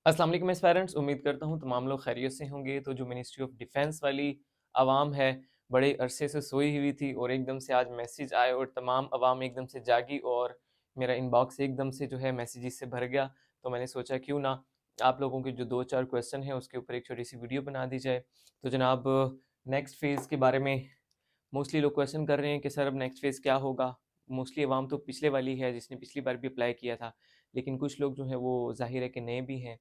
अस्सलाम वालेकुम एस्पायरेंट्स, उम्मीद करता हूँ तमाम लोग खैरियत से होंगे। तो जो मिनिस्ट्री ऑफ डिफेंस वाली आवाम है, बड़े अरसे से सोई हुई थी और एकदम से आज मैसेज आए और तमाम आवाम एकदम से जागी और मेरा इनबॉक्स एकदम से जो है मैसेजेस से भर गया। तो मैंने सोचा क्यों ना आप लोगों के जो 2-4 क्वेश्चन हैं उसके ऊपर एक छोटी सी वीडियो बना दी जाए। तो जनाब, नेक्स्ट फेज़ के बारे में मोस्टली लोग क्वेश्चन कर रहे हैं कि सर अब नेक्स्ट फेज़ क्या होगा? मोस्टली आवाम तो पिछले वाली है जिसने पिछली बार भी अप्लाई किया था, लेकिन कुछ लोग जो हैं वो ज़ाहिर है कि नए भी हैं।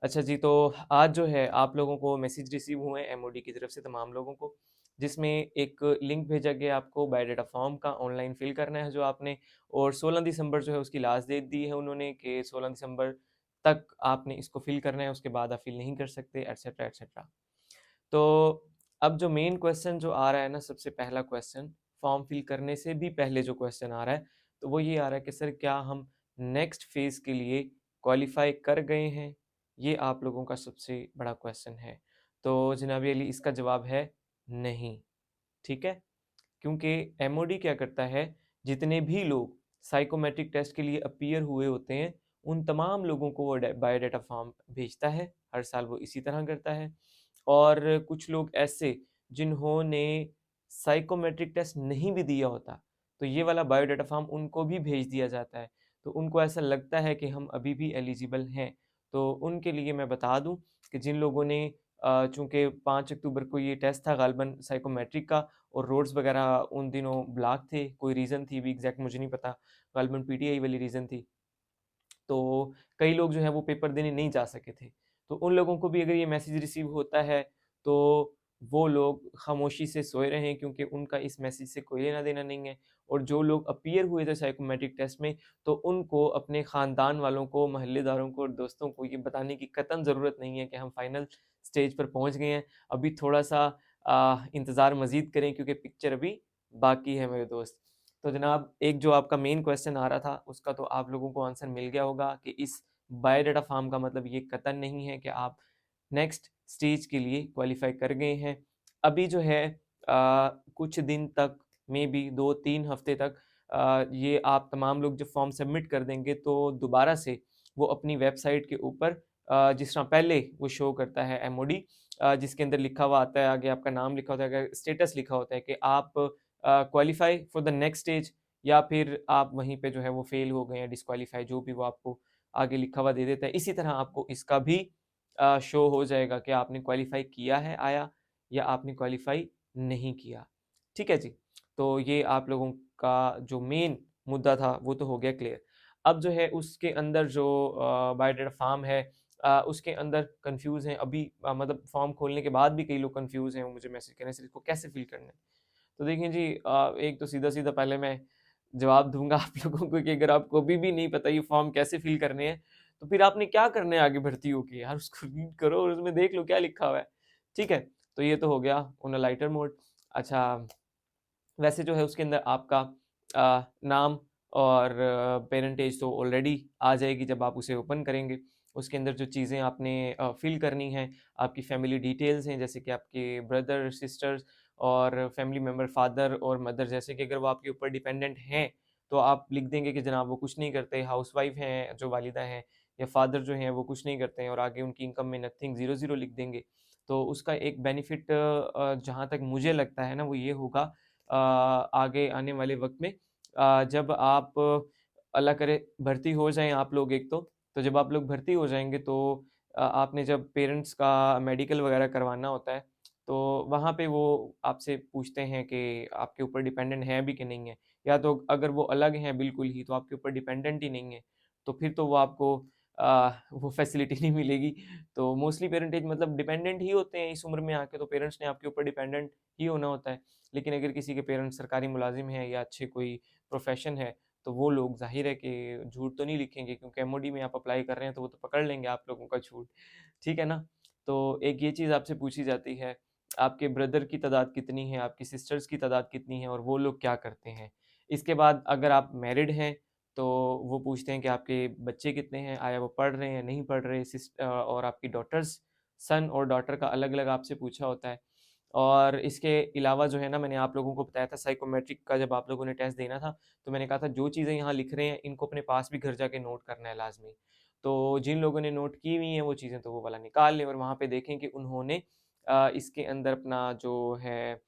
अच्छा जी, तो आज जो है आप लोगों को मैसेज रिसीव हुए हैं एमओडी की तरफ से तमाम लोगों को, जिसमें एक लिंक भेजा गया आपको बायोडाटा फॉर्म का ऑनलाइन फिल करना है जो आपने, और 16 दिसंबर जो है उसकी लास्ट डेट दी है उन्होंने कि 16 दिसंबर तक आपने इसको फिल करना है, उसके बाद आप फिल नहीं कर सकते एटसेट्रा एटसेट्रा। तो अब जो मेन क्वेश्चन जो आ रहा है ना, सबसे पहला क्वेश्चन फॉर्म फिल करने से भी पहले जो क्वेश्चन आ रहा है, तो वो ये आ रहा है कि सर क्या हम नेक्स्ट फेज़ के लिए क्वालिफ़ाई कर गए हैं? ये आप लोगों का सबसे बड़ा क्वेश्चन है। तो जनाब अली, इसका जवाब है नहीं, ठीक है? क्योंकि एमओडी क्या करता है, जितने भी लोग साइकोमेट्रिक टेस्ट के लिए अपीयर हुए होते हैं, उन तमाम लोगों को वो बायोडाटा फॉर्म भेजता है। हर साल वो इसी तरह करता है। और कुछ लोग ऐसे जिन्होंने साइकोमेट्रिक टेस्ट नहीं भी दिया होता, तो ये वाला बायोडाटा फॉर्म उनको भी भेज दिया जाता है। तो उनको ऐसा लगता है कि हम अभी भी एलिजिबल हैं। तो उनके लिए मैं बता दूं कि जिन लोगों ने चूँकि 5 अक्टूबर को ये टेस्ट था गालिबन साइकोमेट्रिक का, और रोड्स वगैरह उन दिनों ब्लॉक थे, कोई रीज़न थी भी एग्जैक्ट मुझे नहीं पता, गालिबन पीटीआई वाली रीज़न थी। तो कई लोग जो है वो पेपर देने नहीं जा सके थे। तो उन लोगों को भी अगर ये मैसेज रिसीव होता है, तो वो लोग खामोशी से सोए रहें, क्योंकि उनका इस मैसेज से कोई लेना देना नहीं है। और जो लोग अपीयर हुए थे साइकोमेट्रिक टेस्ट में, तो उनको अपने ख़ानदान वालों को, मोहल्लेदारों को और दोस्तों को ये बताने की कतई ज़रूरत नहीं है कि हम फाइनल स्टेज पर पहुँच गए हैं। अभी थोड़ा-सा इंतज़ार मज़ीद करें, क्योंकि पिक्चर अभी बाकी है मेरे दोस्त। तो जनाब, एक जो आपका मेन क्वेश्चन आ रहा था, उसका तो आप लोगों को आंसर मिल गया होगा कि इस बायोडाटा फॉर्म का मतलब ये कतई नहीं है कि आप नेक्स्ट स्टेज के लिए क्वालिफाई कर गए हैं। अभी जो है कुछ दिन तक, मे बी 2-3 हफ्ते तक, ये आप तमाम लोग जब फॉर्म सबमिट कर देंगे, तो दोबारा से वो अपनी वेबसाइट के ऊपर जिस तरह पहले वो शो करता है एमओडी, जिसके अंदर लिखा हुआ आता है, आगे आपका नाम लिखा होता है, स्टेटस लिखा होता है कि आप qualify for the next stage, या फिर आप वहीं पे जो है वो फेल हो गए हैं, डिस्क्वालीफाई, जो भी वो आपको आगे लिखा हुआ दे देता है। इसी तरह आपको इसका भी शो हो जाएगा कि आपने क्वालिफाई किया है आया, या आपने क्वालिफाई नहीं किया। ठीक है जी। तो ये आप लोगों का जो मेन मुद्दा था वो तो हो गया क्लियर। अब जो है उसके अंदर जो बायोडाटा फॉर्म है, उसके अंदर कंफ्यूज हैं अभी, मतलब फॉर्म खोलने के बाद भी कई लोग कंफ्यूज हैं, वो मुझे मैसेज करें सर इसको कैसे फिल करना है। तो देखिए जी, एक तो सीधा-सीधा पहले मैं जवाब दूँगा आप लोगों को कि अगर आपको अभी भी नहीं पता ये फॉर्म कैसे फिल करने हैं, तो फिर आपने क्या करना है आगे भर्ती होके यार, उसको रीड करो और उसमें देख लो क्या लिखा हुआ है। ठीक है? तो ये तो हो गया ऑन अ लाइटर मोड। अच्छा, वैसे जो है उसके अंदर आपका नाम और पेरेंट एज तो ऑलरेडी आ जाएगी जब आप उसे ओपन करेंगे। उसके अंदर जो चीज़ें आपने फिल करनी हैं, आपकी फैमिली डिटेल्स हैं, जैसे कि आपके ब्रदर, सिस्टर्स और फैमिली मेंबर, फादर और मदर, जैसे कि अगर वो आपके ऊपर डिपेंडेंट हैं, तो आप लिख देंगे कि जनाब वो कुछ नहीं करते, हाउसवाइफ हैं जो वालिदा हैं, या फादर जो हैं वो कुछ नहीं करते हैं, और आगे उनकी इनकम में नथिंग, ज़ीरो ज़ीरो लिख देंगे। तो उसका एक बेनिफिट जहाँ तक मुझे लगता है ना, वो ये होगा आगे आने वाले वक्त में, जब आप अल्लाह करे भर्ती हो जाएं आप लोग एक, तो जब आप लोग भर्ती हो जाएंगे, तो आपने जब पेरेंट्स का मेडिकल वगैरह करवाना होता है, तो वहाँ पे वो आपसे पूछते हैं कि आपके ऊपर डिपेंडेंट है भी कि नहीं है, या तो अगर वो अलग हैं बिल्कुल ही, तो आपके ऊपर डिपेंडेंट ही नहीं है, तो फिर तो वो आपको वो फैसिलिटी नहीं मिलेगी। तो मोस्टली पेरेंटेज मतलब डिपेंडेंट ही होते हैं इस उम्र में आके, तो पेरेंट्स ने आपके ऊपर डिपेंडेंट ही होना होता है। लेकिन अगर किसी के पेरेंट्स सरकारी मुलाजिम हैं या अच्छे कोई प्रोफेशन है, तो वो लोग ज़ाहिर है कि झूठ तो नहीं लिखेंगे, क्योंकि एमओडी में आप अप्लाई कर रहे हैं, तो वो तो पकड़ लेंगे आप लोगों का झूठ। ठीक है ना? तो एक ये चीज़ आपसे पूछी जाती है, आपके ब्रदर की तादाद कितनी है, आपकी सिस्टर्स की तादाद कितनी है, और वो लोग क्या करते हैं। इसके बाद अगर आप मैरिड हैं, तो वो पूछते हैं कि आपके बच्चे कितने हैं, आया वो पढ़ रहे हैं, नहीं पढ़ रहे, और आपकी डॉटर्स, सन और डॉटर का अलग-अलग आपसे पूछा होता है। और इसके अलावा जो है ना, मैंने आप लोगों को बताया था साइकोमेट्रिक का जब आप लोगों ने टेस्ट देना था, तो मैंने कहा था जो चीज़ें यहाँ लिख रहे हैं इनको अपने पास भी घर जाके नोट करना है लाज़मी। तो जिन लोगों ने नोट की हुई हैं वो चीज़ें तो वो वाला निकाल लें और वहाँ पे देखें कि उन्होंने इसके अंदर अपना जो है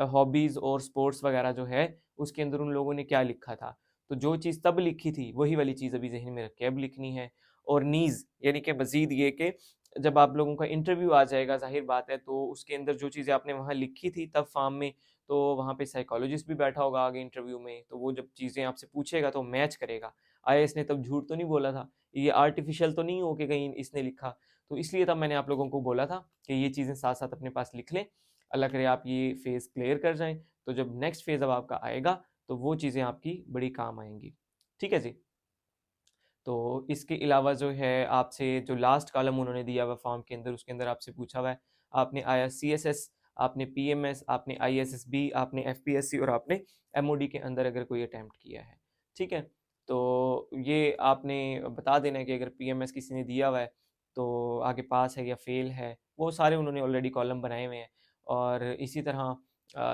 हॉबीज़ और स्पोर्ट्स वगैरह जो है उसके अंदर उन लोगों ने क्या लिखा था। तो जो चीज़ तब लिखी थी वही वाली चीज़ अभी ज़हन में रख के अब लिखनी है। और नीज़ यानी कि मज़ीद ये कि जब आप लोगों का इंटरव्यू आ जाएगा ज़ाहिर बात है तो उसके अंदर जो चीज़ें आपने वहाँ लिखी थी तब फॉर्म में, तो वहाँ पे साइकोलॉजिस्ट भी बैठा होगा आगे इंटरव्यू में, तो वो जब चीज़ें आपसे पूछेगा तो मैच करेगा। आया इसने तब झूठ तो नहीं बोला था, ये आर्टिफिशियल तो नहीं हो कि कहीं इसने लिखा। तो इसलिए तब मैंने आप लोगों को बोला था कि ये चीज़ें साथ-साथ अपने पास लिख लें। अल्लाह करे आप ये फ़ेज़ क्लियर कर जाएँ, तो जब नेक्स्ट फ़ेज़ अब आपका आएगा, तो वो चीज़ें आपकी बड़ी काम आएँगी। ठीक है जी? तो इसके अलावा जो है आपसे जो लास्ट कॉलम उन्होंने दिया हुआ फॉर्म के अंदर, उसके अंदर आपसे पूछा हुआ है, आपने आईआरसीएसएस, आपने पीएमएस, आपने आईएसएसबी, आपने एफपीएससी और आपने एमओडी के अंदर अगर कोई अटेम्प्ट किया है। ठीक है? तो ये आपने बता देना है कि अगर पीएमएस किसी ने दिया हुआ है, तो आगे पास है या फेल है, वो सारे उन्होंने ऑलरेडी कॉलम बनाए हुए हैं। और इसी तरह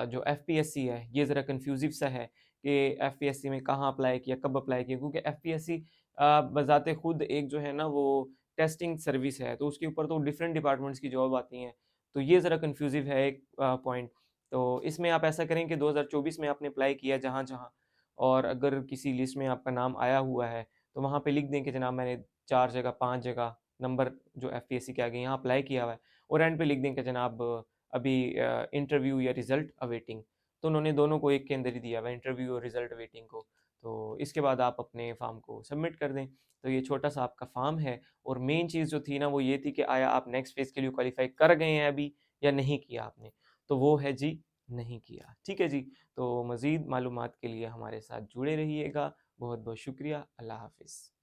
जो एफपीएससी है, ये ज़रा कन्फ्यूज़िव सा है कि एफपीएससी में कहाँ अप्लाई किया, कब अप्लाई किया, क्योंकि एफपीएससी बज़ाते खुद एक जो है ना वो टेस्टिंग सर्विस है, तो उसके ऊपर तो डिफरेंट डिपार्टमेंट्स की जॉब आती हैं। तो ये ज़रा कन्फ्यूज़िव है एक पॉइंट। तो इसमें आप ऐसा करें कि 2024 में आपने अप्लाई किया जहाँ-जहाँ, और अगर किसी लिस्ट में आपका नाम आया हुआ है, तो वहाँ पे लिख दें कि जनाब मैंने 4 जगह, 5 जगह नंबर जो एफपीएससी के आगे यहाँ अप्लाई किया हुआ है, और एंड पे लिख दें कि जनाब अभी इंटरव्यू या रिज़ल्ट अवेटिंग। तो उन्होंने दोनों को एक के अंदर ही दिया हुआ है, इंटरव्यू और रिज़ल्ट अवेटिंग को। तो इसके बाद आप अपने फॉर्म को सबमिट कर दें। तो ये छोटा-सा आपका फॉर्म है, और मेन चीज़ जो थी ना वो ये थी कि आया आप नेक्स्ट फ़ेज़ के लिए क्वालीफ़ाई कर गए हैं अभी या नहीं किया आपने? तो वो है जी, नहीं किया। ठीक है जी? तो मज़ीद मालूमात के लिए हमारे साथ जुड़े रहिएगा। बहुत-बहुत शुक्रिया। अल्लाह हाफ़िज़।